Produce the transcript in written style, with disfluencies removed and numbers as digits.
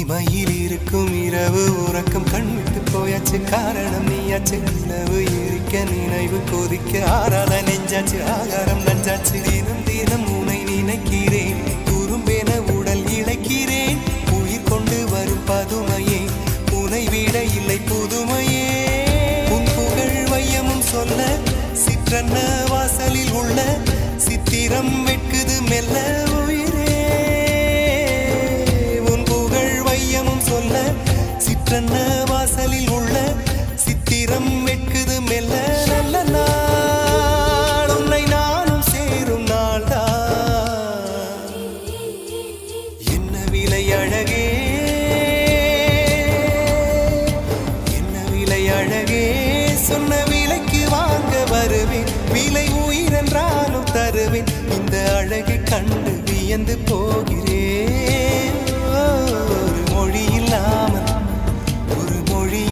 இமையில் இருக்கும் இரவு உறக்கம் கண்விட்டு போயாச்சு காரணம் நீயாச்சு நிலவு எரிக்க நினைவு கொதிக்க ஆறாத நெஞ்சாச்சு ஆகாரம் நஞ்சாச்சு தினம் தினம் உனை நினைக்கிறேன் குறும்பென உடல் இழைக்கிறேன் உயிர் கொண்டு வரும் பதுமையே உனை விட இல்லை புதுமையே உன் புகழ் வையமும் சொல்ல சிற்றன்ன வாசலில் உள்ள சித்திரம் வெட்குது மெல்ல உயிரே உன் புகழ் வையமும் சொல்ல சிற்றன்ன வாசலில் உள்ள சித்திரம் வெட்குது மெல்ல நல்ல நாள் உன்னை நானும் சேரும் நாள்தான் என்ன விலை அழகே என்ன விலை அழகே சொன்ன விலைக்கு வாங்க வருவேன் விலை உயிரென்றாலும் தருவேன் இந்த அழகை கண்டு வியந்து போகிறேன்